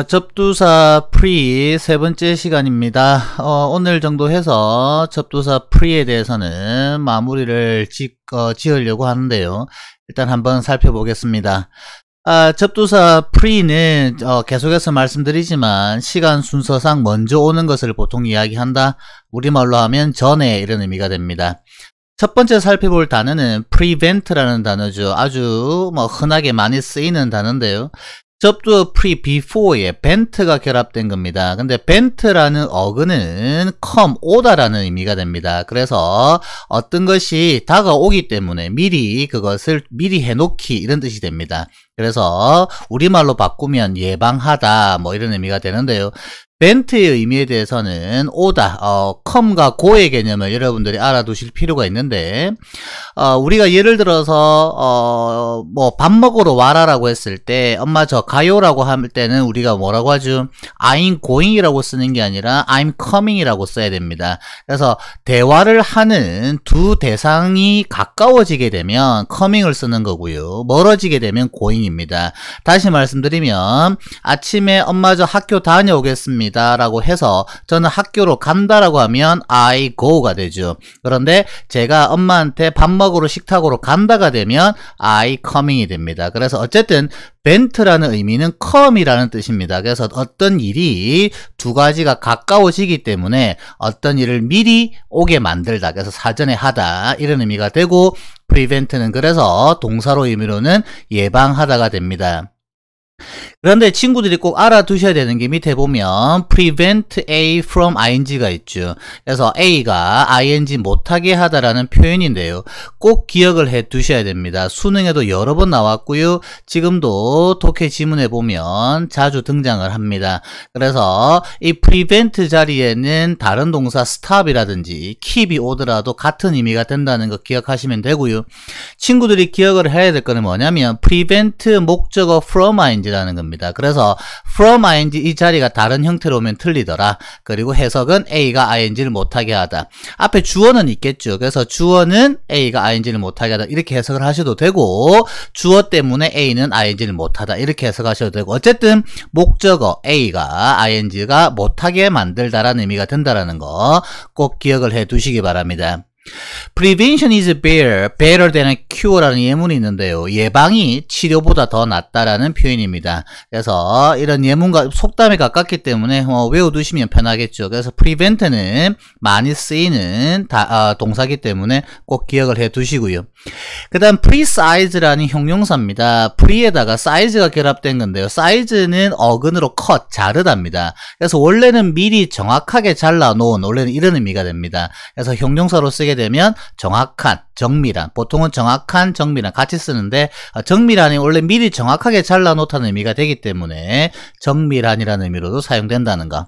접두사 pre 세 번째 시간입니다. 오늘 정도 해서 접두사 pre에 대해서는 마무리를 지으려고 하는데요. 일단 한번 살펴보겠습니다. 접두사 pre는 계속해서 말씀드리지만 시간 순서상 먼저 오는 것을 보통 이야기한다. 우리말로 하면 전에 이런 의미가 됩니다. 첫 번째 살펴볼 단어는 prevent라는 단어죠. 아주 흔하게 많이 쓰이는 단어인데요. 접두어 pre before에 vent가 결합된 겁니다. 근데 vent라는 어근은 come, 오다라는 의미가 됩니다. 그래서 어떤 것이 다가오기 때문에 그것을 미리 해놓기 이런 뜻이 됩니다. 그래서 우리말로 바꾸면 예방하다 이런 의미가 되는데요. vent의 의미에 대해서는 오다, come과 go의 개념을 여러분들이 알아두실 필요가 있는데 우리가 예를 들어서 밥 먹으러 와라라고 했을 때 엄마 저 가요라고 할 때는 우리가 뭐라고 하죠? I'm going이라고 쓰는 게 아니라 I'm coming이라고 써야 됩니다. 그래서 대화를 하는 두 대상이 가까워지게 되면 coming을 쓰는 거고요. 멀어지게 되면 going입니다. 다시 말씀드리면 아침에 엄마 저 학교 다녀오겠습니다 라고 해서 저는 학교로 간다라고 하면 I go가 되죠. 그런데 제가 엄마한테 밥 먹으러 식탁으로 간다가 되면 I coming이 됩니다. 그래서 어쨌든 vent라는 의미는 come이라는 뜻입니다. 그래서 어떤 일이 두 가지가 가까워지기 때문에 어떤 일을 미리 오게 만들다. 그래서 사전에 하다 이런 의미가 되고 prevent는 그래서 동사로 의미로는 예방하다가 됩니다. 그런데 친구들이 꼭 알아두셔야 되는 게 밑에 보면 prevent A from ing가 있죠. 그래서 A가 ing 못하게 하다라는 표현인데요. 꼭 기억을 해 두셔야 됩니다. 수능에도 여러 번 나왔고요. 지금도 독해 지문에 보면 자주 등장을 합니다. 그래서 이 prevent 자리에는 다른 동사 stop이라든지 keep이 오더라도 같은 의미가 된다는 거 기억하시면 되고요. 친구들이 기억을 해야 될 거는 뭐냐면 prevent 목적어 from ing라는 겁니다. 그래서 from ing 이 자리가 다른 형태로 오면 틀리더라. 그리고 해석은 A가 ing를 못하게 하다. 앞에 주어는 있겠죠. 그래서 주어는 A가 ing를 못하게 하다 이렇게 해석을 하셔도 되고 주어 때문에 A는 ing를 못하다 이렇게 해석하셔도 되고 어쨌든 목적어 A가 ing가 못하게 만들다라는 의미가 된다라는 거 꼭 기억을 해 두시기 바랍니다. Prevention is better than a cure라는 예문이 있는데요. 예방이 치료보다 더 낫다라는 표현입니다. 그래서 이런 예문과 속담에 가깝기 때문에 외워두시면 편하겠죠. 그래서 prevent는 많이 쓰이는 동사기 때문에 꼭 기억을 해 두시고요. 그 다음 precise라는 형용사입니다. pre에다가 size가 결합된 건데요. size는 어근으로 cut, 자르답니다. 그래서 원래는 미리 정확하게 잘라놓은 원래는 이런 의미가 됩니다. 그래서 형용사로 쓰게 되면 정확한, 정밀한, 보통은 정확한, 정밀한 같이 쓰는데 정밀한이 원래 미리 정확하게 잘라놓다는 의미가 되기 때문에 정밀한이라는 의미로도 사용된다는 거.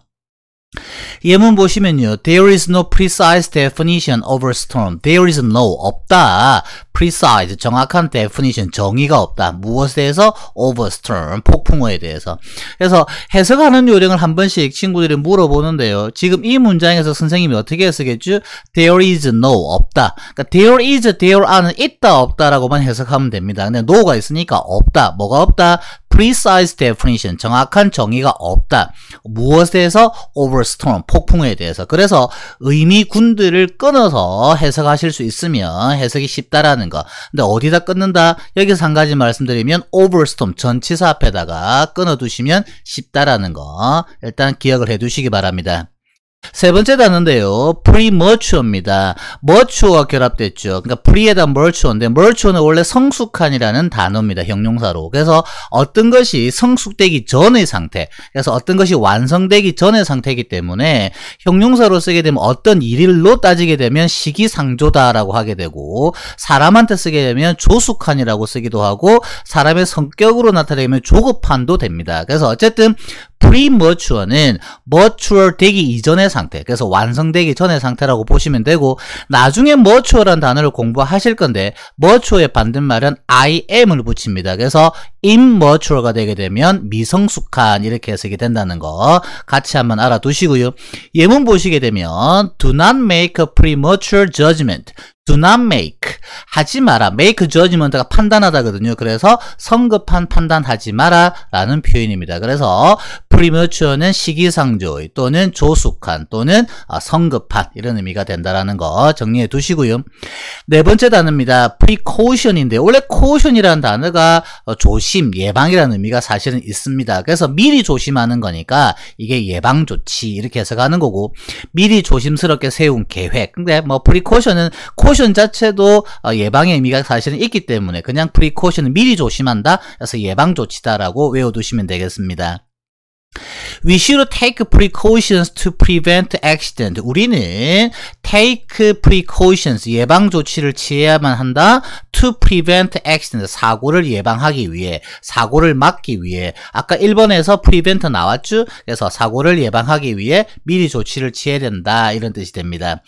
예문 보시면요. There is no precise definition of a storm. There is no, 없다. precise, 정확한 definition, 정의가 없다. 무엇에 대해서? of a storm, 폭풍우에 대해서. 그래서 해석하는 요령을 한 번씩 친구들이 물어보는데요. 지금 이 문장에서 선생님이 어떻게 쓰겠죠? There is no, 없다. 그러니까 there is, there are는 있다, 없다라고만 해석하면 됩니다. 근데 no가 있으니까 없다. 뭐가 없다? precise definition, 정확한 정의가 없다. 무엇에 대해서? over storm, 폭풍에 대해서. 그래서 의미군들을 끊어서 해석하실 수 있으면 해석이 쉽다라는 거. 근데 어디다 끊는다? 여기서 한 가지 말씀드리면 over storm, 전치사 앞에다가 끊어두시면 쉽다라는 거. 일단 기억을 해두시기 바랍니다. 세 번째 단어인데요. premature입니다. mature가 결합됐죠. 그러니까 pre에다 mature인데 mature는 원래 성숙한이라는 단어입니다. 형용사로. 그래서 어떤 것이 성숙되기 전의 상태, 그래서 어떤 것이 완성되기 전의 상태이기 때문에 형용사로 쓰게 되면 어떤 일로 따지게 되면 시기상조다라고 하게 되고 사람한테 쓰게 되면 조숙한이라고 쓰기도 하고 사람의 성격으로 나타내면 조급한도 됩니다. 그래서 어쨌든 premature는 mature 되기 이전의 상태, 그래서 완성되기 전의 상태라고 보시면 되고 나중에 mature라는 단어를 공부하실 건데 mature의 반대말은 im을 붙입니다. 그래서 immature가 되게 되면 미성숙한 이렇게 해석이 된다는 거 같이 한번 알아두시고요. 예문 보시게 되면 do not make a premature judgment. do not make. 하지 마라. make judgment가 판단하다거든요. 그래서 성급한 판단하지 마라 라는 표현입니다. 그래서 premature는 시기상조의 또는 조숙한 또는 성급한 이런 의미가 된다라는 거 정리해 두시고요. 네 번째 단어입니다. precaution인데 원래 caution이라는 단어가 조심, 예방이라는 의미가 사실은 있습니다. 그래서 미리 조심하는 거니까 이게 예방조치 이렇게 해석하는 거고 미리 조심스럽게 세운 계획. 근데 뭐 precaution은 caution 자체도 예방의 의미가 사실은 있기 때문에 그냥 precaution은 미리 조심한다. 그래서 예방조치다라고 외워두시면 되겠습니다. We should take precautions to prevent accident. 우리는 take precautions, 예방 조치를 취해야만 한다. to prevent accident, 사고를 예방하기 위해, 사고를 막기 위해. 아까 1번에서 prevent 나왔죠? 그래서 사고를 예방하기 위해 미리 조치를 취해야 된다. 이런 뜻이 됩니다.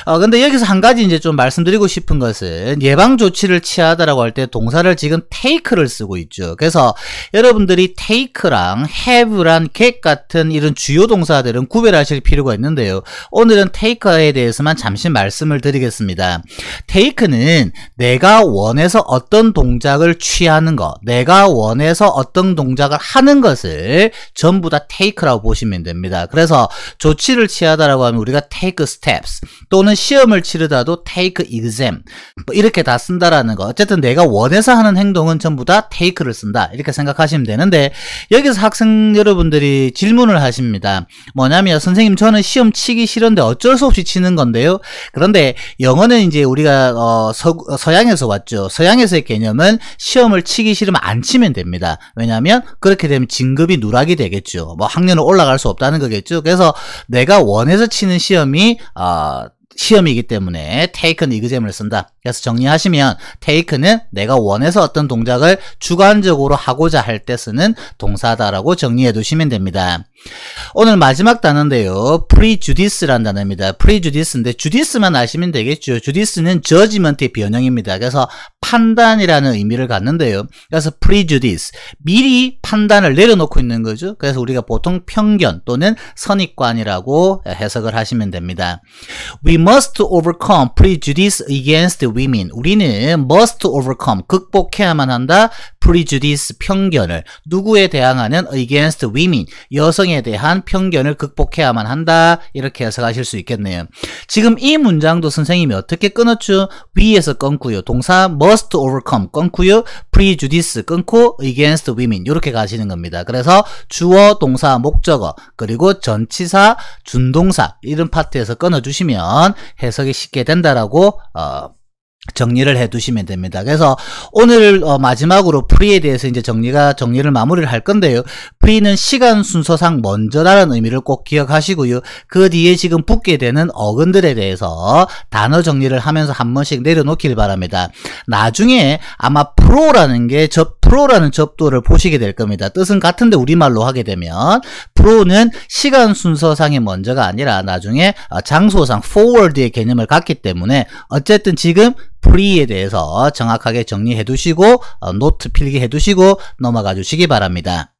근데 여기서 한 가지 이제 좀 말씀드리고 싶은 것은 예방 조치를 취하다라고 할 때 동사를 지금 take를 쓰고 있죠. 그래서 여러분들이 take랑 have랑 get 같은 이런 주요 동사들은 구별하실 필요가 있는데요. 오늘은 take에 대해서만 잠시 말씀을 드리겠습니다. take는 내가 원해서 어떤 동작을 취하는 것, 내가 원해서 어떤 동작을 하는 것을 전부 다 take라고 보시면 됩니다. 그래서 조치를 취하다라고 하면 우리가 take steps 또는 시험을 치르다도 take exam 뭐 이렇게 다 쓴다라는 거. 어쨌든 내가 원해서 하는 행동은 전부 다 take를 쓴다. 이렇게 생각하시면 되는데 여기서 학생 여러분들이 질문을 하십니다. 뭐냐면 선생님 저는 시험 치기 싫은데 어쩔 수 없이 치는 건데요. 그런데 영어는 이제 우리가 서양에서 왔죠. 서양에서의 개념은 시험을 치기 싫으면 안 치면 됩니다. 왜냐하면 그렇게 되면 진급이 누락이 되겠죠. 뭐 학년을 올라갈 수 없다는 거겠죠. 그래서 내가 원해서 치는 시험이기 때문에 take는 exam을 쓴다. 그래서 정리하시면 take는 내가 원해서 어떤 동작을 주관적으로 하고자 할 때 쓰는 동사다라고 정리해 두시면 됩니다. 오늘 마지막 단어인데요. prejudice라는 단어입니다. prejudice인데 judice만 아시면 되겠죠. judice는 judgment의 변형입니다. 그래서 판단이라는 의미를 갖는데요. 그래서 prejudice, 미리 판단을 내려놓고 있는 거죠. 그래서 우리가 보통 편견 또는 선입관이라고 해석을 하시면 됩니다. We must overcome prejudice against women. 우리는 must overcome, 극복해야만 한다. prejudice, 편견을 누구에 대항하는 against women, 여성에 대한 편견을 극복해야만 한다. 이렇게 해석하실 수 있겠네요. 지금 이 문장도 선생님이 어떻게 끊었죠? 위에서 끊고요. 동사 must overcome 끊고요. prejudice 끊고 against women 이렇게 가시는 겁니다. 그래서 주어, 동사, 목적어 그리고 전치사, 준동사 이런 파트에서 끊어주시면 해석이 쉽게 된다라고 정리를 해 두시면 됩니다. 그래서 오늘 마지막으로 pre에 대해서 이제 정리를 마무리를 할 건데요. pre는 시간 순서상 먼저라는 의미를 꼭 기억하시고요. 그 뒤에 지금 붙게 되는 어근들에 대해서 단어 정리를 하면서 한 번씩 내려놓길 바랍니다. 나중에 아마 pro라는 접두어를 보시게 될 겁니다. 뜻은 같은데 우리말로 하게 되면 pro는 시간 순서상의 먼저가 아니라 나중에 장소상 forward의 개념을 갖기 때문에 어쨌든 지금 pre에 대해서 정확하게 정리해 두시고 노트 필기해 두시고 넘어가 주시기 바랍니다.